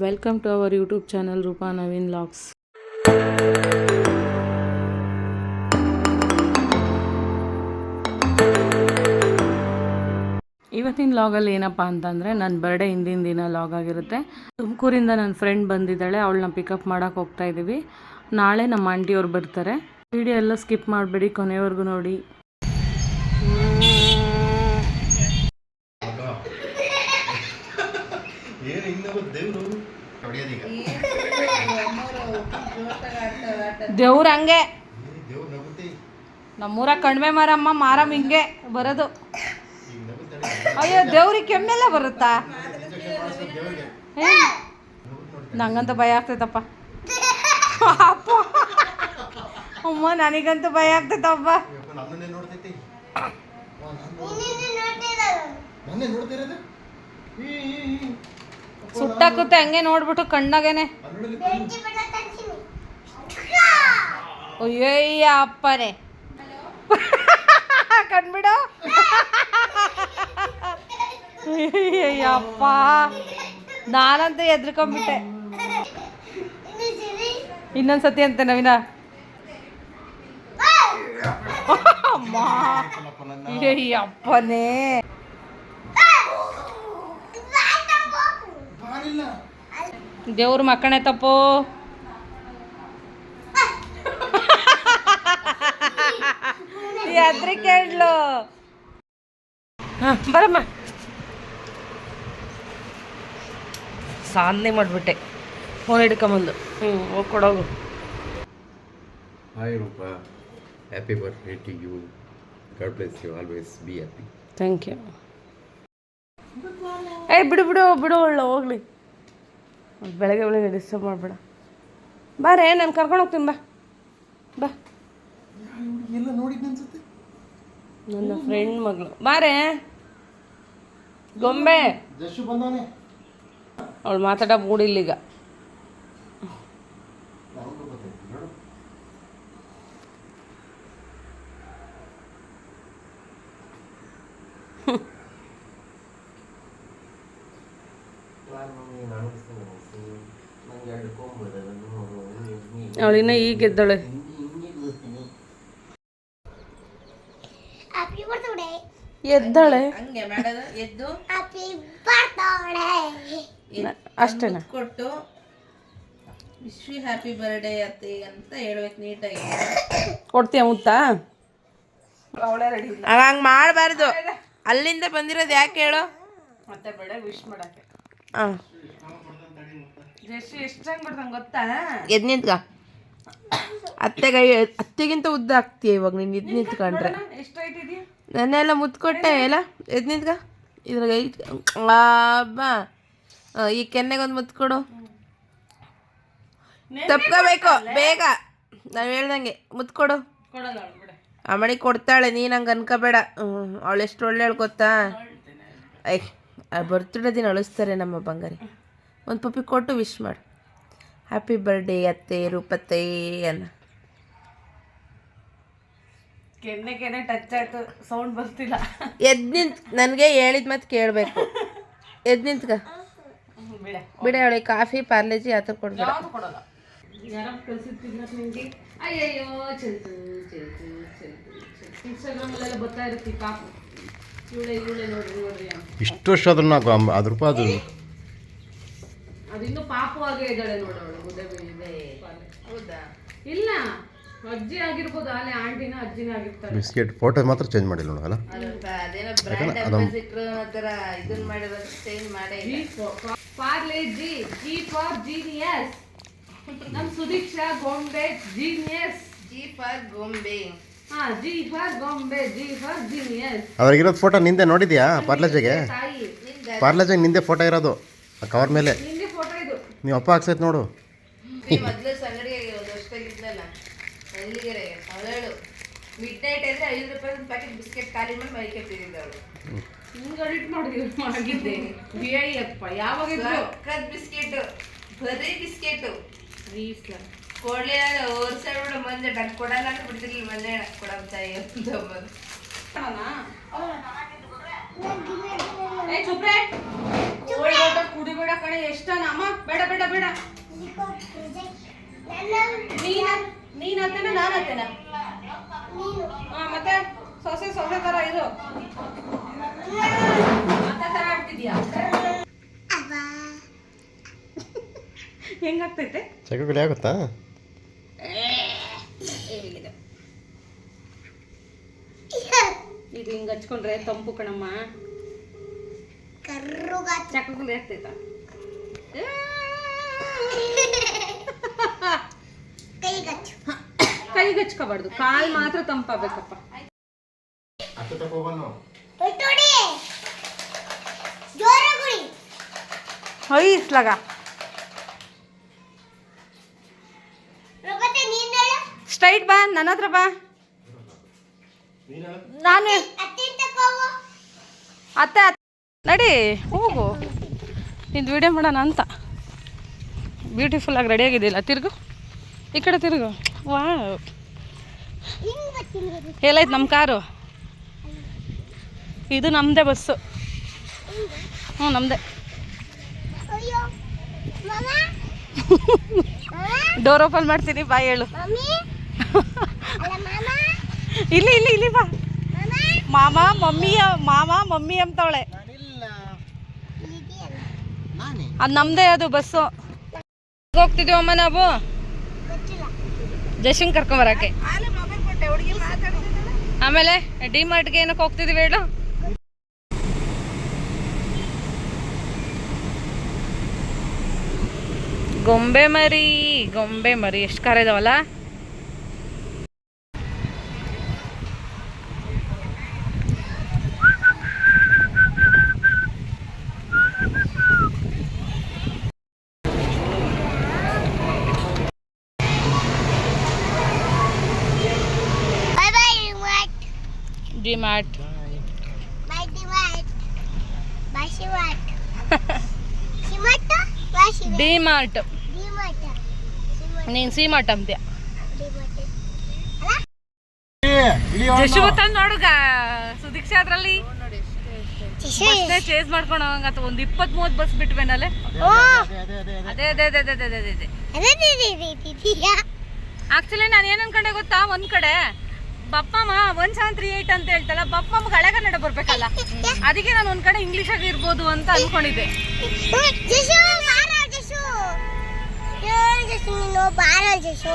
Welcome to our YouTube channel Rupa Naveen Vlogs. ಇವತ್ತಿನ ಲಾಗಲ್ಲಿ ಏನಪ್ಪ ಅಂತಂದರೆ ನನ್ನ ಬರ್ಡೇ ಹಿಂದಿನ ದಿನ ಲಾಗ್ ಆಗಿರುತ್ತೆ. ತುಮಕೂರಿಂದ ನನ್ನ ಫ್ರೆಂಡ್ ಬಂದಿದ್ದಾಳೆ, ಅವಳನ್ನ ಪಿಕಪ್ ಮಾಡೋಕೆ ಹೋಗ್ತಾ ಇದ್ದೀವಿ. ನಾಳೆ ನಮ್ಮ ಆಂಟಿಯವ್ರು ಬರ್ತಾರೆ. ವಿಡಿಯೋ ಎಲ್ಲ ಸ್ಕಿಪ್ ಮಾಡಬೇಡಿ, ಕೊನೆವರೆಗೂ ನೋಡಿ. ದೇವ್ರ ಹಂಗೆ ನಮ್ಮೂರ ಕಣ್ಮೆ ಮಾರಮ್ಮ ಮಾರಮ್ಮ ಹಿಂಗೆ ಬರೋದು. ಅಯ್ಯೋ ದೇವ್ರಿಗೆ ಕೆಮ್ಮೆಲ್ಲ ಬರುತ್ತಾ? ನಂಗಂತೂ ಭಯ ಆಗ್ತೈತಪ್ಪ. ಅಪ್ಪ ಅಮ್ಮ ನನಗಂತೂ ಭಯ ಆಗ್ತೈತಪ್ಪ. ಸುಟ್ಟಾಕುತ್ತೆ ಹಂಗೆ ನೋಡ್ಬಿಟ್ಟು ಕಣ್ಣಾಗೇನೆ. ಅಯ್ಯಯ್ಯ ಅಪ್ಪನೇ ಕಣ್ಬಿಡು. ಅಯ್ಯಪ್ಪ ನಾನಂತೂ ಎದ್ರಕೊಂಡ್ಬಿಟ್ಟೆ. ಇನ್ನೊಂದ್ಸತಿ ಅಂತ ನವೀನ. ಅಮ್ಮ ಅಪ್ಪನೇ ದೇವ್ರ ಮಕ್ಕಣೆ ತಪ್ಪು. ಅದ್ರ ಕೇಳಲು ಬರಮ್ಮ. ಸಾಧನೆ ಮಾಡಿಬಿಟ್ಟೆ ಫೋನ್ ಹಿಡ್ಕೊಂಬಂದು. ಹೋಗಿ ಕೊಡೋಗು. Hi Roopa, happy birthday to you. God bless you, always be happy. Thank you. ಬಿಡು ಬಿಡು ಬಿಡು ಒಳ್ಳೆ ಹೋಗ್ಲಿ. ಬೆಳಗ್ಗೆ ಡಿಸ್ಟರ್ಬ್ ಮಾಡಬೇಡ. ಬಾರೇ ನಾನು ಕರ್ಕೊಂಡು ಹೋಗ್ತೀನಿ. ಬಾ ಬಾ. ಎಲ್ಲ ನೋಡಿದ್ದೆ ಅನ್ಸುತ್ತೆ. ನನ್ನ ಫ್ರೆಂಡ್ ಮಗಳು ಬಾರೇ. ಗೊಂಬೆ ಜಶು ಬಂದವನೇ. ಅವಳು ಮಾತಾಡೋ ಮೂಡಿಲ್ಲ ಈಗ. ಅವಳಿನ್ನ ಈಗ ಎದ್ದಾಳೆ. ಎದ್ದಾಳೆ ಅಷ್ಟೇನಾ? ಕೊಟ್ಟು ವಿಶ್ವಿ ಹ್ಯಾಪಿ ಬರ್ಡೇ ಅತ್ತೆ ಅಂತ ಹೇಳ್ಬೇಕು ನೀಟಾಗಿ. ಕೊಡ್ತೀಯ ಮುತ್ತಾ? ಹಂಗೆ ಮಾಡಬಾರ್ದು. ಅಲ್ಲಿಂದ ಬಂದಿರೋದು ಯಾಕೆ ಹೇಳು? ಮತ್ತೆ ಬೇಡ ವಿಶ್ ಮಾಡಕ್ಕೆ. ಹಾಂ ಎಷ್ಟು ಚಂದ ಕೊಡ್ತಂಗೆ ಗೊತ್ತಾ? ಎದ್ ನಿಂತ್ಕ. ಅತ್ತೆಗಿಂತ ಉದ್ದ ಆಗ್ತೀಯ ಇವಾಗ ನೀನು. ಎದ್ ನಿಂತ್ಕೊಂಡ್ರೆ ಎಷ್ಟು ಹೈಟ್ ಇದೆಯಾ? ನನ್ನೆಲ್ಲ ಮುತ್ಕೊಟ್ಟೆ ಎಲ್ಲ. ಎದ್ ನಿಂತ್ಕ. ಇದ್ರಾಗ ಬಾ. ಈ ಕೆನ್ನೆಗೊಂದು ಮುತ್ತು ಕೊಡು. ತಪ್ಕೋಬೇಕು ಬೇಗ. ನಾವು ಹೇಳ್ದಂಗೆ ಮುತ್ತು ಕೊಡು. ಅಮ್ಮಣಿಗೆ ಕೊಡ್ತಾಳೆ, ನೀನು ಹಂಗೆ ಅನ್ಕೋಬೇಡ. ಅವಳು ಎಷ್ಟು ಒಳ್ಳೆಯವಳು ಗೊತ್ತಾ? ಬರ್ತ್ಡೇ ದಿನ ಅಳಿಸ್ತಾರೆ ನಮ್ಮ ಬಂಗಾರಿ. ಒಂದು ಪಪ್ಪಿ ಕೊಟ್ಟು ವಿಶ್ ಮಾಡು. ಹ್ಯಾಪಿ ಬರ್ಡೇ ಅತ್ತೆ ರೂಪತ್ತೆ ಅನ್ನ. ಕೆನ್ನೆ ಟಚ್ ಆಯ್ತು, ಸೌಂಡ್ ಬರ್ತಿಲ್ಲ. ಎದ್ ನಿಂತ್. ನನಗೆ ಹೇಳಿದ ಮತ್ತೆ ಕೇಳಬೇಕು. ಎದ್ ನಿಂತ್ಕ. ಬಿಡ ಅವಳಿಗೆ ಕಾಫಿ ಪಾರ್ಲೇಜಿ ಆ ಥರ ಕೊಡ್ಬೇಡ. ಕೊಡಲ್ಲ. ಯಾರು ಕಳ್ಸಿರ್ತಿದ್ನಕ್ಕೆ ನಿಮಗೆ? ಅಯ್ಯಯ್ಯೋ ಚೆಲ್ತು ಚೆಲ್ತು ಚೆಲ್ತು ಚೆಲ್ತು. ಇನ್ಸ್ಟಾಗ್ರಾಮಲ್ಲೆಲ್ಲ ಬರ್ತಾ ಇರುತ್ತೆ ಪಾಪು. ಇವಳೆ ನೋಡ್ರಿ ನೋಡ್ರಿ ಅಂತ. ಇಷ್ಟು ವರ್ಷ ಆದ್ರೂ ನಾವು ಅದು ರೂಪಾಯಿ ಅದು ಅದಿನ್ನೂ ಪಾಪು ಆಗೇ ಇದ್ದಾಳೆ ನೋಡೋಳು. ಹೌದಾ? ಇಲ್ಲ, ಅಜ್ಜಿ ಆಗಿರ್ಬೋದು. ಅಲ್ಲೇ ಆಂಟಿನ ಅಜ್ಜಿನ ಆಗಿರ್ತಾರೆ. ಬಿಸ್ಕೆಟ್ ಫೋಟೋ ಮಾತ್ರ ಚೇಂಜ್ ಮಾಡಿಲ್ಲ ನೋಡಲ್ಲ. Parle G G for genius. ನಮ್ ಸುದೀಕ್ಷಾ ಗೊಂಬೆ ಜೀನಿಯಸ್. ಜಿ ಫಾರ್ ಗೊಂಬೆ. ಜಿ ಫಾರ್ ಗೊಂಬೆ, ಜಿ ಫಾರ್ ಜೀನಿಯಸ್. ಅದ್ರಾಗಿರೋದು ಫೋಟೋ ನಿಂದೆ ನೋಡಿದ್ಯಾ? ಪಾರ್ಲೇಜೆಗೆ ನಿಂದೆ ಫೋಟೋ ಇರೋದು ಕವರ್ ಮೇಲೆ. ನಿಂದೆ ಫೋಟೋ ಇದು. ನೀವು ಅಪ್ಪ ಹಾಕ್ಸೈತೆ ನೋಡು. ಮೊದಲು ಸಂಗಡಿಗೆ ಒಂದು ವರ್ಷದಾಗಿದ್ನಲ್ಲ ಹಳ್ಳಿಗೆರೆ ಅವಳು ಮಿಡ್ ನೈಟ್ ಅಂದರೆ 5 ರೂಪಾಯಿ ಒಂದು ಪ್ಯಾಕೆಟ್ ಬಿಸ್ಕೆಟ್ ಖಾಲಿ ಮಾಡಿ ಮೈ ಕೆಟ್ಟಿದ್ದ ಅವಳು. ಹಿಂಗೆ ಅಡಿಟ್ ಮಾಡಿದ್ದೆ ಅಪ್ಪ. ಯಾವಾಗ ಕದ್ ಬಿಸ್ಕೆಟು, ಬರೀ ಬಿಸ್ಕೆಟು ಕೊಡ್ಲಿ. ಓರ್ಸಾಡ್ಬಿಡು ಮಂದೆ ಡಕ್ ಕೊಡಲ್ಲ ಅಂತ ಬಿಡ್ತಿರ್ಲಿಲ್ಲ. ಮಂದೆ ಡಕ್ ಕೊಡಂತ ಚುಪ್ರೆ ಕುಡಿಬೇಡ ಕಣೆ ಎಷ್ಟಮ್ಮ ಬೇಡ ಬೇಡ ಬೇಡ ನೀನ್ ಹತ್ತೇನ ನಾನು ಹತ್ತೇನ ಮತ್ತೆ ಸೊಸೆ ಸೊಸೆ ತರ ಇದು ಮತ್ತೆ ತರ ಆಡ್ತಿದ್ಯಾ ಹೆಂಗಾಗ್ತೈತೆ ಚಕಗುಲಿ ಆಗುತ್ತಾ ಇದು ಹಿಂಗ ಹಚ್ಕೊಂಡ್ರೆ ತಂಪು ಕಣಮ್ಮ ಚಕಗುಲಿ ಆಗ್ತೈತ ಕೈಗೆ ಹಚ್ಕೋಬಾರ್ದು ಕಾಲ್ ಮಾತ್ರ ತಂಪಾಗಬೇಕಪ್ಪ ಹೊಯ್ಸ್ಲಾಗ ಸ್ಟ್ರೈಟ್ ಬಾ ನನ್ನ ಹತ್ರ ಬಾ ನಾನು ಅತ್ತೆ ನಡಿ ಹೋಗು ನಿಂದು ವಿಡಿಯೋ ಮಾಡೋಣ ಅಂತ ಬ್ಯೂಟಿಫುಲ್ ಆಗಿ ರೆಡಿ ಆಗಿದೆಯಲ್ಲ ತಿರುಗು ಈ ಕಡೆ ತಿರುಗು ವಾ ಎಲ್ಲೈತೆ ನಮ್ಮ ಕಾರು ಇದು ನಮ್ಮದೇ ಬಸ್ಸು ಹ್ಞೂ ನಮ್ಮದೇ ಡೋರ್ ಓಪನ್ ಮಾಡ್ತೀನಿ ಬಾ ಹೇಳು ಇಲ್ಲಿ ಇಲ್ಲಿ ಇಲ್ಲಿ ಬಾ ಮಾಮ ಮಮ್ಮಿ ಅಂತವಳೆ ಅದು ನಮ್ಮದೇ ಅದು ಬಸ್ಸು ಹೋಗ್ತಿದ್ದೀವಮ್ಮ ನಾವು ಜಶನ್ ಕರ್ಕೊಂಬರಕ್ಕೆ ಆಮೇಲೆ ಡಿ ಮಾರ್ಟ್ಗೆ ಏನಕ್ಕೆ ಹೋಗ್ತಿದೀವಿ ಹೇಳು ಗೊಂಬೆ ಮರಿ ಎಷ್ಟು ಕಾರ ಇದಾವಲ್ಲ ಡಿ ಮಾರ್ಟ್ ಡಿ ಮಾರ್ಟ್ ನೀನು ಸಿ ಮಾರ್ಟ್ ಅಂತೀಯ ಜಶುವತ್ತ ನೋಡುಗ ಸುದೀಕ್ಷಾ ಅದ್ರಲ್ಲಿ ಚೇಸ್ ಮಾಡ್ಕೊಂಡು ಹೋಗಂಗತ್ತ ಒಂದು 20-30 ಬಸ್ ಬಿಟ್ವೇನಲ್ಲೇ ಅದೇ ಅದೇ ಅದೇ ಅದೇ ಅದೇ ಅದೇ ಆಕ್ಚುಲಿ ನಾನು ಏನು ಅನ್ಕೊಂಡೆ ಗೊತ್ತಾ ಒಂದ್ ಕಡೆ ಬಪ್ಪಮ್ಮ 1738 ಅಂತ ಹೇಳ್ತಲ್ಲ ಬಪ್ಪಮ್ಮ ಹಳೆ ಕನ್ನಡ ಬರ್ಬೇಕಲ್ಲ ಅದಕ್ಕೆ ನಾನು ಒಂದ್ ಕಡೆ ಇಂಗ್ಲಿಷ್ ಆಗಿ ಇರ್ಬೋದು ಅಂತ ಅನ್ಕೊಂಡಿದ್ದೆ ಜಶು